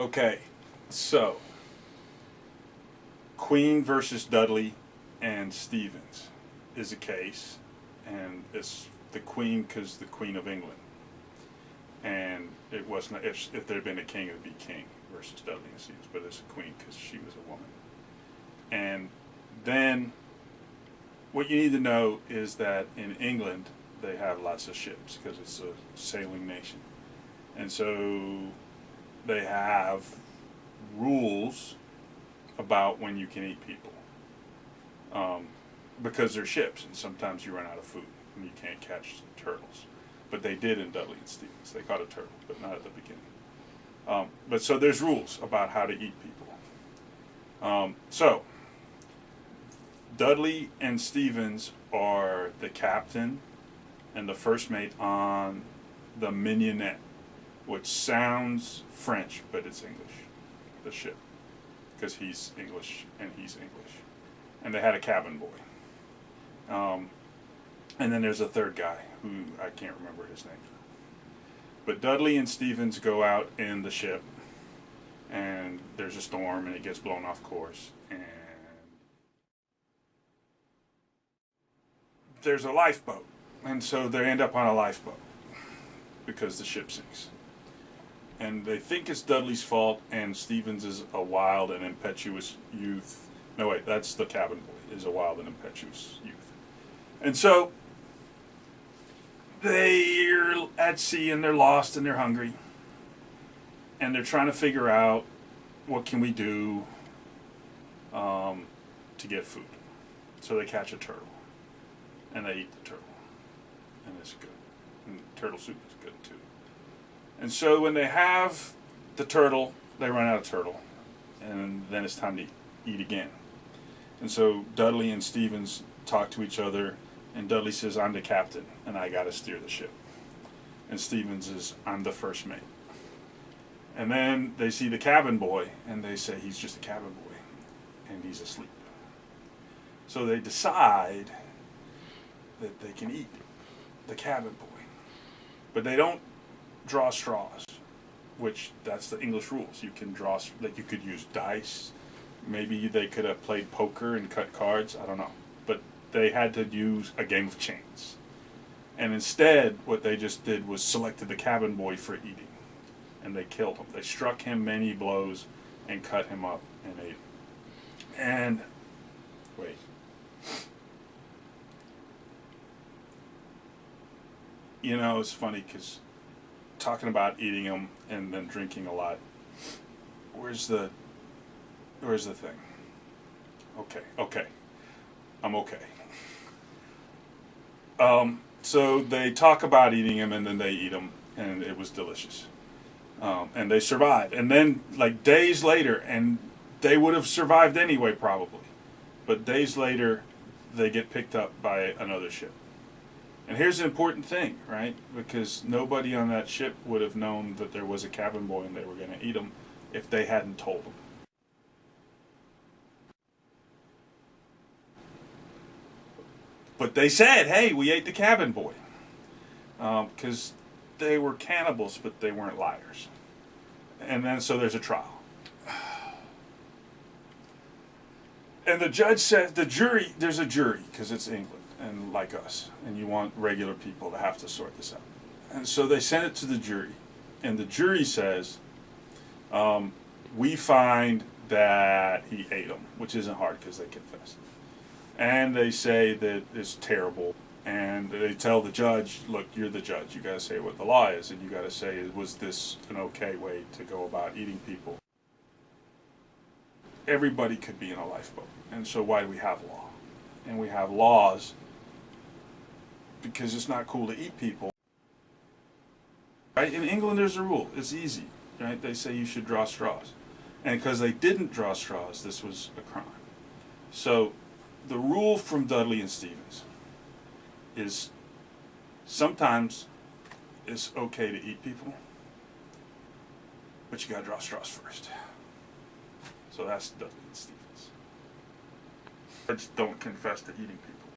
Okay, so Queen versus Dudley and Stevens is a case, and it's the Queen because the Queen of England, and it wasn't if there had been a king, it would be King versus Dudley and Stevens, but it's a Queen because she was a woman. And then what you need to know is that in England they have lots of ships because it's a sailing nation, and so they have rules about when you can eat people, because they're ships and sometimes you run out of food and you can't catch turtles. But they did in Dudley and Stevens. They caught a turtle, but not at the beginning. But so there's rules about how to eat people. So Dudley and Stevens are the captain and the first mate on the Mignonette, which sounds French, but it's English, the ship, because he's English and he's English. And they had a cabin boy. And then there's a third guy who I can't remember his name. But Dudley and Stevens go out in the ship, and there's a storm, and it gets blown off course, and there's a lifeboat. And so they end up on a lifeboat because the ship sinks. And they think it's Dudley's fault, and Stevens is a wild and impetuous youth. No, wait, that's the cabin boy, is a wild and impetuous youth. And so they're at sea, and they're lost, and they're hungry. And they're trying to figure out, what can we do to get food? So they catch a turtle, and they eat the turtle. And it's good. And turtle soup is good, too. And so when they have the turtle, they run out of turtle. And then it's time to eat again. And so Dudley and Stevens talk to each other, and Dudley says, I'm the captain, and I got to steer the ship. And Stevens is, I'm the first mate. And then they see the cabin boy, and they say, he's just a cabin boy, and he's asleep. So they decide that they can eat the cabin boy. But they don't draw straws, which that's the English rules. You can draw, like you could use dice. Maybe they could have played poker and cut cards. I don't know. But they had to use a game of chance. And instead, what they just did was selected the cabin boy for eating. And they killed him. They struck him many blows and cut him up and ate him. And, wait. You know, it's funny because talking about eating them and then drinking a lot. Where's the thing? Okay. I'm okay. So they talk about eating them, and then they eat them, and it was delicious. And they survive. And then, like, days later, and they would have survived anyway, probably. But days later, they get picked up by another ship. And here's an important thing, right? Because nobody on that ship would have known that there was a cabin boy and they were going to eat him if they hadn't told them. But they said, hey, we ate the cabin boy. Because they were cannibals, but they weren't liars. And then so there's a trial. And the judge said, there's a jury, because it's England. And like us, and you want regular people to have to sort this out. And so they sent it to the jury, and the jury says, we find that he ate them, which isn't hard because they confessed. And they say that it's terrible, and they tell the judge, look, you're the judge, you got to say what the law is, and you got to say, was this an okay way to go about eating people? Everybody could be in a lifeboat, and so why do we have law? And we have laws because it's not cool to eat people. Right? In England, there's a rule. It's easy. Right? They say you should draw straws. And because they didn't draw straws, this was a crime. So the rule from Dudley and Stevens is sometimes it's okay to eat people, but you got to draw straws first. So that's Dudley and Stevens. Don't confess to eating people.